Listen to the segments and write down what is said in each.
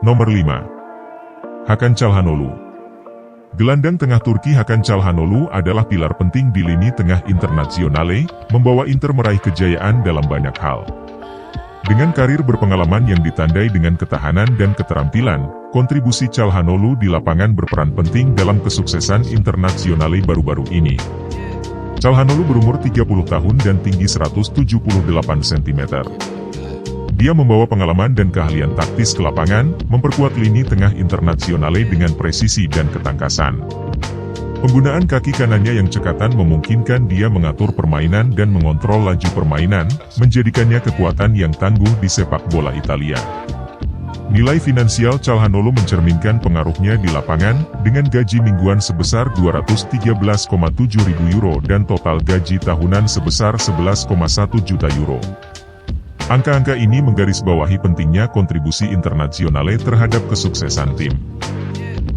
Nomor 5. Hakan Çalhanoğlu. Gelandang tengah Turki Hakan Çalhanoğlu adalah pilar penting di lini tengah Internazionale, membawa Inter meraih kejayaan dalam banyak hal. Dengan karir berpengalaman yang ditandai dengan ketahanan dan keterampilan, kontribusi Çalhanoğlu di lapangan berperan penting dalam kesuksesan Internazionale baru-baru ini. Çalhanoğlu berumur 30 tahun dan tinggi 178 cm. Dia membawa pengalaman dan keahlian taktis ke lapangan, memperkuat lini tengah Internazionale dengan presisi dan ketangkasan. Penggunaan kaki kanannya yang cekatan memungkinkan dia mengatur permainan dan mengontrol laju permainan, menjadikannya kekuatan yang tangguh di sepak bola Italia. Nilai finansial Çalhanoğlu mencerminkan pengaruhnya di lapangan, dengan gaji mingguan sebesar 213,7 ribu euro dan total gaji tahunan sebesar 11,1 juta euro. Angka-angka ini menggarisbawahi pentingnya kontribusi Internazionale terhadap kesuksesan tim.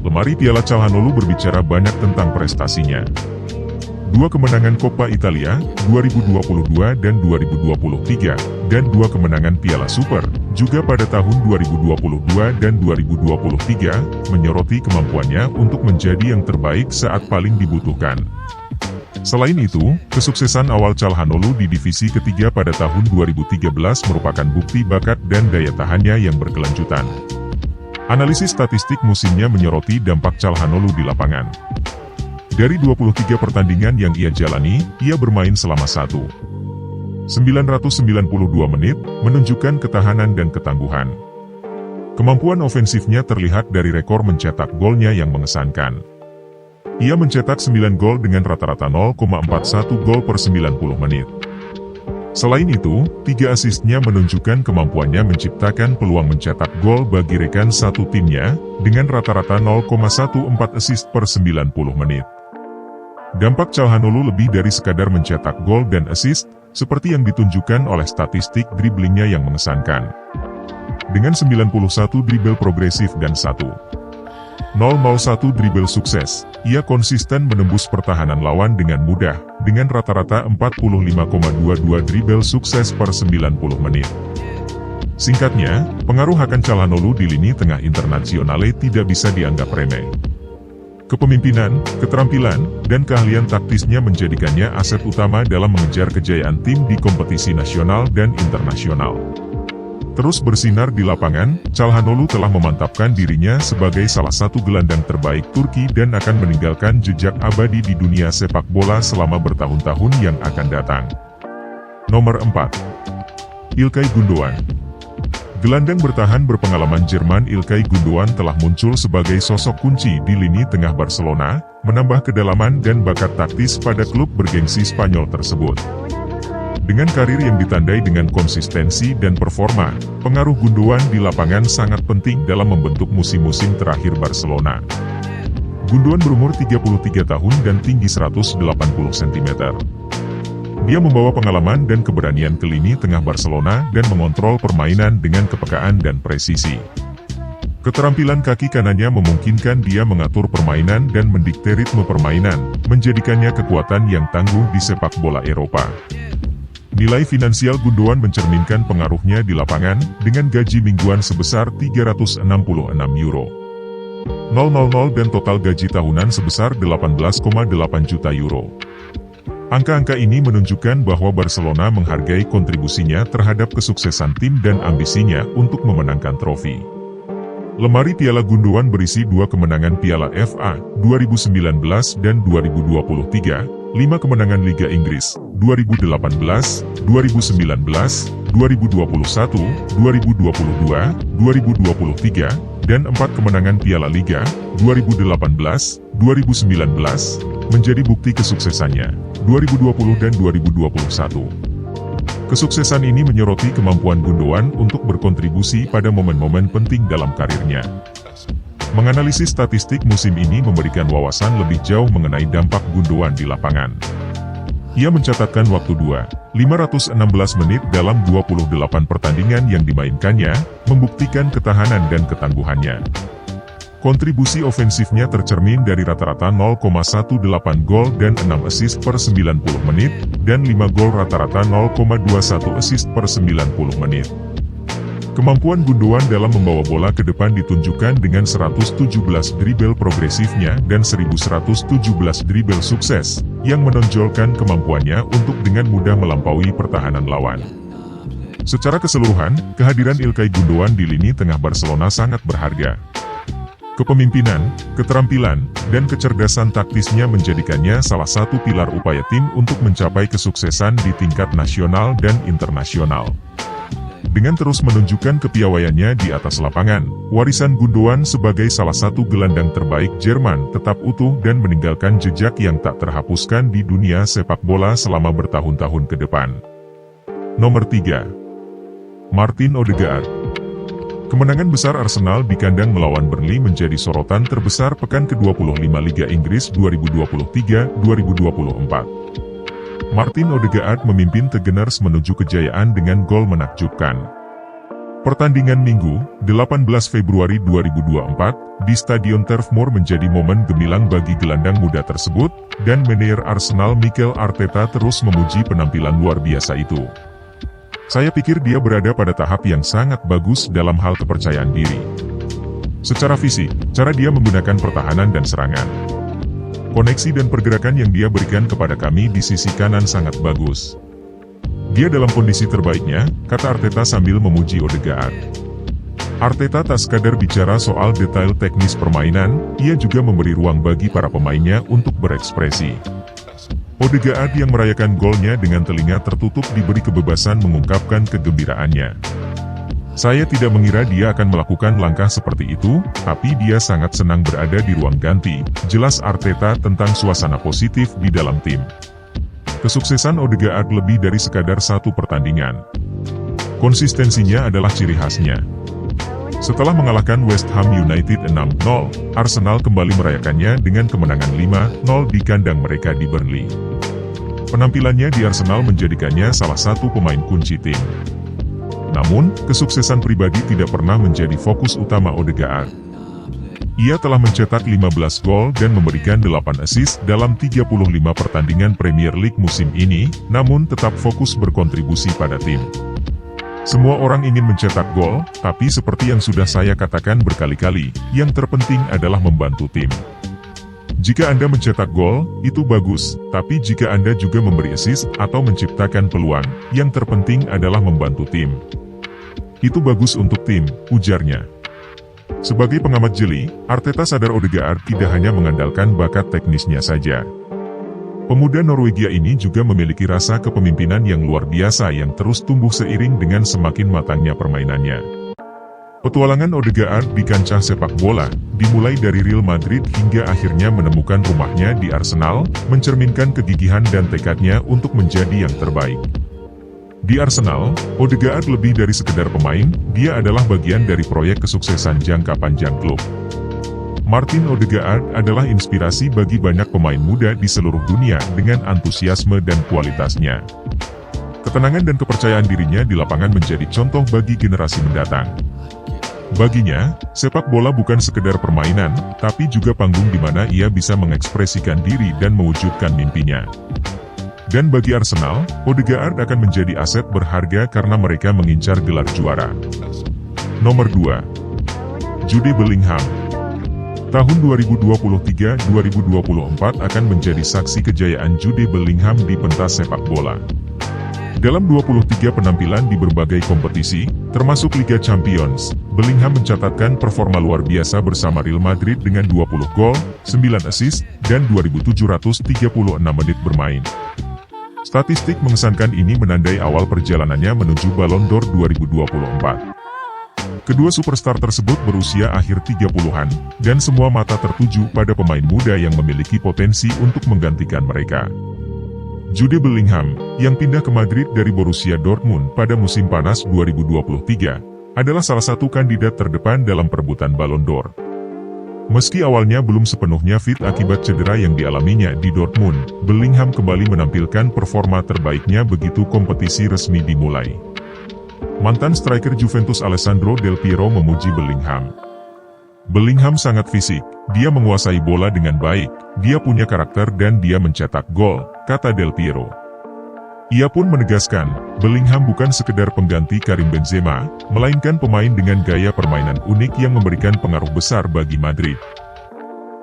Lemari Piala Çalhanoğlu berbicara banyak tentang prestasinya. 2 kemenangan Coppa Italia, 2022 dan 2023, dan 2 kemenangan Piala Super, juga pada tahun 2022 dan 2023, menyoroti kemampuannya untuk menjadi yang terbaik saat paling dibutuhkan. Selain itu, kesuksesan awal Çalhanoğlu di divisi ketiga pada tahun 2013 merupakan bukti bakat dan daya tahannya yang berkelanjutan. Analisis statistik musimnya menyoroti dampak Çalhanoğlu di lapangan. Dari 23 pertandingan yang ia jalani, ia bermain selama 992 menit, menunjukkan ketahanan dan ketangguhan. Kemampuan ofensifnya terlihat dari rekor mencetak golnya yang mengesankan. Ia mencetak 9 gol dengan rata-rata 0,41 gol per 90 menit. Selain itu, 3 asisnya menunjukkan kemampuannya menciptakan peluang mencetak gol bagi rekan satu timnya, dengan rata-rata 0,14 assist per 90 menit. Dampak Çalhanoğlu lebih dari sekadar mencetak gol dan assist, seperti yang ditunjukkan oleh statistik driblingnya yang mengesankan. Dengan 91 dribble progresif dan 1,001 dribble sukses, ia konsisten menembus pertahanan lawan dengan mudah, dengan rata-rata 45,22 dribble sukses per 90 menit. Singkatnya, pengaruh Hakan Çalhanoğlu di lini tengah Internazionale tidak bisa dianggap remeh. Kepemimpinan, keterampilan, dan keahlian taktisnya menjadikannya aset utama dalam mengejar kejayaan tim di kompetisi nasional dan internasional. Terus bersinar di lapangan, Çalhanoğlu telah memantapkan dirinya sebagai salah satu gelandang terbaik Turki dan akan meninggalkan jejak abadi di dunia sepak bola selama bertahun-tahun yang akan datang. Nomor 4. İlkay Gündoğan. Gelandang bertahan berpengalaman Jerman İlkay Gündoğan telah muncul sebagai sosok kunci di lini tengah Barcelona, menambah kedalaman dan bakat taktis pada klub bergengsi Spanyol tersebut. Dengan karir yang ditandai dengan konsistensi dan performa, pengaruh Gündoğan di lapangan sangat penting dalam membentuk musim-musim terakhir Barcelona. Gündoğan berumur 33 tahun dan tinggi 180 cm. Dia membawa pengalaman dan keberanian ke lini tengah Barcelona dan mengontrol permainan dengan kepekaan dan presisi. Keterampilan kaki kanannya memungkinkan dia mengatur permainan dan mendikte ritme permainan, menjadikannya kekuatan yang tangguh di sepak bola Eropa. Nilai finansial Gündoğan mencerminkan pengaruhnya di lapangan, dengan gaji mingguan sebesar 366 euro 000 dan total gaji tahunan sebesar 18,8 juta euro. Angka-angka ini menunjukkan bahwa Barcelona menghargai kontribusinya terhadap kesuksesan tim dan ambisinya untuk memenangkan trofi. Lemari Piala Gündoğan berisi 2 kemenangan Piala FA 2019 dan 2023, 5 kemenangan Liga Inggris 2018, 2019, 2021, 2022, 2023, dan 4 kemenangan Piala Liga 2018, 2019, menjadi bukti kesuksesannya 2020 dan 2021. Kesuksesan ini menyoroti kemampuan Gündoğan untuk berkontribusi pada momen-momen penting dalam karirnya. Menganalisis statistik musim ini memberikan wawasan lebih jauh mengenai dampak Gündoğan di lapangan. Ia mencatatkan waktu 516 menit dalam 28 pertandingan yang dimainkannya, membuktikan ketahanan dan ketangguhannya. Kontribusi ofensifnya tercermin dari rata-rata 0,18 gol dan 6 assist per 90 menit, dan 5 gol rata-rata 0,21 assist per 90 menit. Kemampuan Gundogan dalam membawa bola ke depan ditunjukkan dengan 117 dribble progresifnya dan 1117 dribble sukses, yang menonjolkan kemampuannya untuk dengan mudah melampaui pertahanan lawan. Secara keseluruhan, kehadiran Ilkay Gundogan di lini tengah Barcelona sangat berharga. Kepemimpinan, keterampilan, dan kecerdasan taktisnya menjadikannya salah satu pilar upaya tim untuk mencapai kesuksesan di tingkat nasional dan internasional. Dengan terus menunjukkan kepiawaiannya di atas lapangan, warisan Gundogan sebagai salah satu gelandang terbaik Jerman tetap utuh dan meninggalkan jejak yang tak terhapuskan di dunia sepak bola selama bertahun-tahun ke depan. Nomor 3. Martin Odegaard. Kemenangan besar Arsenal di kandang melawan Burnley menjadi sorotan terbesar pekan ke-25 Liga Inggris 2023-2024. Martin Odegaard memimpin The Gunners menuju kejayaan dengan gol menakjubkan. Pertandingan Minggu, 18 Februari 2024, di Stadion Turf Moor menjadi momen gemilang bagi gelandang muda tersebut, dan manajer Arsenal Mikel Arteta terus memuji penampilan luar biasa itu. Saya pikir dia berada pada tahap yang sangat bagus dalam hal kepercayaan diri. Secara fisik, cara dia menggunakan pertahanan dan serangan. Koneksi dan pergerakan yang dia berikan kepada kami di sisi kanan sangat bagus. Dia dalam kondisi terbaiknya, kata Arteta sambil memuji Odegaard. Arteta tak sekadar bicara soal detail teknis permainan, ia juga memberi ruang bagi para pemainnya untuk berekspresi. Odegaard yang merayakan golnya dengan telinga tertutup diberi kebebasan mengungkapkan kegembiraannya. Saya tidak mengira dia akan melakukan langkah seperti itu, tapi dia sangat senang berada di ruang ganti, jelas Arteta tentang suasana positif di dalam tim. Kesuksesan Odegaard lebih dari sekadar satu pertandingan. Konsistensinya adalah ciri khasnya. Setelah mengalahkan West Ham United 6-0, Arsenal kembali merayakannya dengan kemenangan 5-0 di kandang mereka di Burnley. Penampilannya di Arsenal menjadikannya salah satu pemain kunci tim. Namun, kesuksesan pribadi tidak pernah menjadi fokus utama Odegaard. Ia telah mencetak 15 gol dan memberikan 8 assist dalam 35 pertandingan Premier League musim ini, namun tetap fokus berkontribusi pada tim. Semua orang ingin mencetak gol, tapi seperti yang sudah saya katakan berkali-kali, yang terpenting adalah membantu tim. Jika Anda mencetak gol, itu bagus, tapi jika Anda juga memberi assist atau menciptakan peluang, yang terpenting adalah membantu tim. Itu bagus untuk tim, ujarnya. Sebagai pengamat jeli, Arteta sadar Odegaard tidak hanya mengandalkan bakat teknisnya saja. Pemuda Norwegia ini juga memiliki rasa kepemimpinan yang luar biasa yang terus tumbuh seiring dengan semakin matangnya permainannya. Petualangan Odegaard di kancah sepak bola, dimulai dari Real Madrid hingga akhirnya menemukan rumahnya di Arsenal, mencerminkan kegigihan dan tekadnya untuk menjadi yang terbaik. Di Arsenal, Odegaard lebih dari sekedar pemain, dia adalah bagian dari proyek kesuksesan jangka panjang klub. Martin Odegaard adalah inspirasi bagi banyak pemain muda di seluruh dunia dengan antusiasme dan kualitasnya. Ketenangan dan kepercayaan dirinya di lapangan menjadi contoh bagi generasi mendatang. Baginya, sepak bola bukan sekedar permainan, tapi juga panggung di mana ia bisa mengekspresikan diri dan mewujudkan mimpinya. Dan bagi Arsenal, Odegaard akan menjadi aset berharga karena mereka mengincar gelar juara. Nomor 2. Jude Bellingham. Tahun 2023-2024 akan menjadi saksi kejayaan Jude Bellingham di pentas sepak bola. Dalam 23 penampilan di berbagai kompetisi, termasuk Liga Champions, Bellingham mencatatkan performa luar biasa bersama Real Madrid dengan 20 gol, 9 assist, dan 2.736 menit bermain. Statistik mengesankan ini menandai awal perjalanannya menuju Ballon d'Or 2024. Kedua superstar tersebut berusia akhir 30-an, dan semua mata tertuju pada pemain muda yang memiliki potensi untuk menggantikan mereka. Jude Bellingham, yang pindah ke Madrid dari Borussia Dortmund pada musim panas 2023, adalah salah satu kandidat terdepan dalam perebutan Ballon d'Or. Meski awalnya belum sepenuhnya fit akibat cedera yang dialaminya di Dortmund, Bellingham kembali menampilkan performa terbaiknya begitu kompetisi resmi dimulai. Mantan striker Juventus Alessandro Del Piero memuji Bellingham. Bellingham sangat fisik, dia menguasai bola dengan baik, dia punya karakter dan dia mencetak gol, kata Del Piero. Ia pun menegaskan, Bellingham bukan sekedar pengganti Karim Benzema, melainkan pemain dengan gaya permainan unik yang memberikan pengaruh besar bagi Madrid.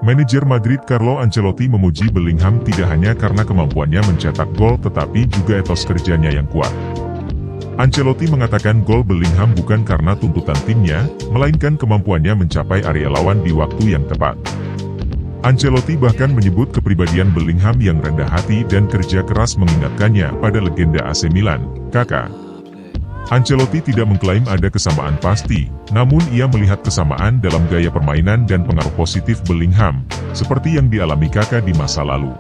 Manajer Madrid Carlo Ancelotti memuji Bellingham tidak hanya karena kemampuannya mencetak gol tetapi juga etos kerjanya yang kuat. Ancelotti mengatakan gol Bellingham bukan karena tuntutan timnya, melainkan kemampuannya mencapai area lawan di waktu yang tepat. Ancelotti bahkan menyebut kepribadian Bellingham yang rendah hati dan kerja keras mengingatkannya pada legenda AC Milan, Kaká. Ancelotti tidak mengklaim ada kesamaan pasti, namun ia melihat kesamaan dalam gaya permainan dan pengaruh positif Bellingham, seperti yang dialami Kaká di masa lalu.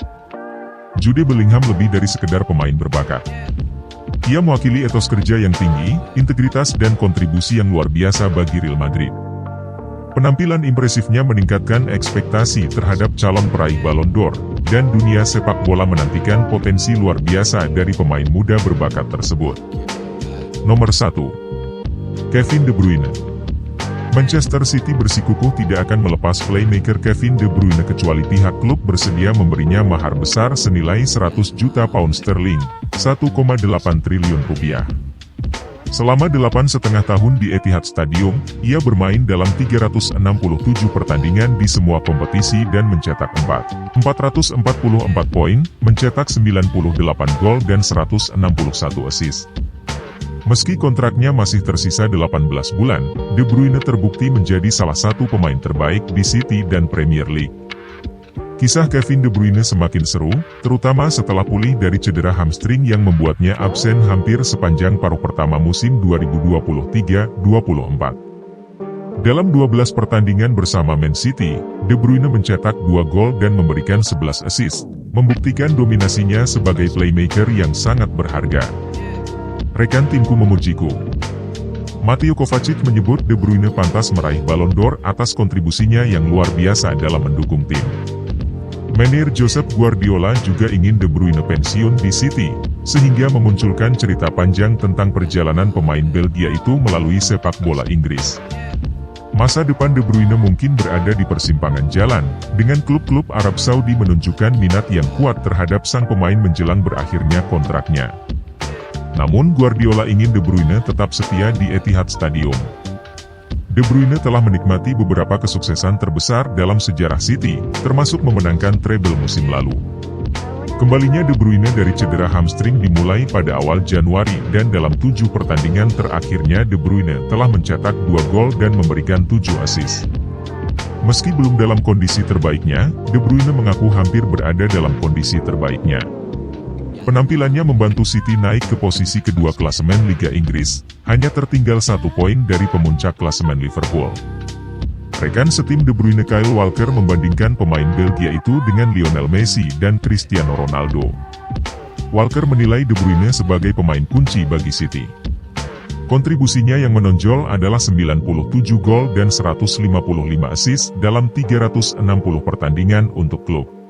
Jude Bellingham lebih dari sekedar pemain berbakat. Ia mewakili etos kerja yang tinggi, integritas dan kontribusi yang luar biasa bagi Real Madrid. Penampilan impresifnya meningkatkan ekspektasi terhadap calon peraih Ballon d'Or, dan dunia sepak bola menantikan potensi luar biasa dari pemain muda berbakat tersebut. Nomor 1. Kevin De Bruyne. Manchester City bersikukuh tidak akan melepas playmaker Kevin De Bruyne kecuali pihak klub bersedia memberinya mahar besar senilai 100 juta pound sterling, 1,8 triliun rupiah. Selama 8,5 tahun di Etihad Stadium, ia bermain dalam 367 pertandingan di semua kompetisi dan mencetak 444 poin, mencetak 98 gol dan 161 assist. Meski kontraknya masih tersisa 18 bulan, De Bruyne terbukti menjadi salah satu pemain terbaik di City dan Premier League. Kisah Kevin De Bruyne semakin seru, terutama setelah pulih dari cedera hamstring yang membuatnya absen hampir sepanjang paruh pertama musim 2023-24. Dalam 12 pertandingan bersama Man City, De Bruyne mencetak 2 gol dan memberikan 11 assist, membuktikan dominasinya sebagai playmaker yang sangat berharga. Rekan timku memujiku. Mateo Kovacic menyebut De Bruyne pantas meraih Ballon d'Or atas kontribusinya yang luar biasa dalam mendukung tim. Manajer Josep Guardiola juga ingin De Bruyne pensiun di City, sehingga memunculkan cerita panjang tentang perjalanan pemain Belgia itu melalui sepak bola Inggris. Masa depan De Bruyne mungkin berada di persimpangan jalan, dengan klub-klub Arab Saudi menunjukkan minat yang kuat terhadap sang pemain menjelang berakhirnya kontraknya. Namun Guardiola ingin De Bruyne tetap setia di Etihad Stadium. De Bruyne telah menikmati beberapa kesuksesan terbesar dalam sejarah City, termasuk memenangkan treble musim lalu. Kembalinya De Bruyne dari cedera hamstring dimulai pada awal Januari dan dalam 7 pertandingan terakhirnya De Bruyne telah mencetak 2 gol dan memberikan 7 assist. Meski belum dalam kondisi terbaiknya, De Bruyne mengaku hampir berada dalam kondisi terbaiknya. Penampilannya membantu City naik ke posisi kedua klasemen Liga Inggris, hanya tertinggal 1 poin dari pemuncak klasemen Liverpool. Rekan setim De Bruyne Kyle Walker membandingkan pemain Belgia itu dengan Lionel Messi dan Cristiano Ronaldo. Walker menilai De Bruyne sebagai pemain kunci bagi City. Kontribusinya yang menonjol adalah 97 gol dan 155 assist dalam 360 pertandingan untuk klub.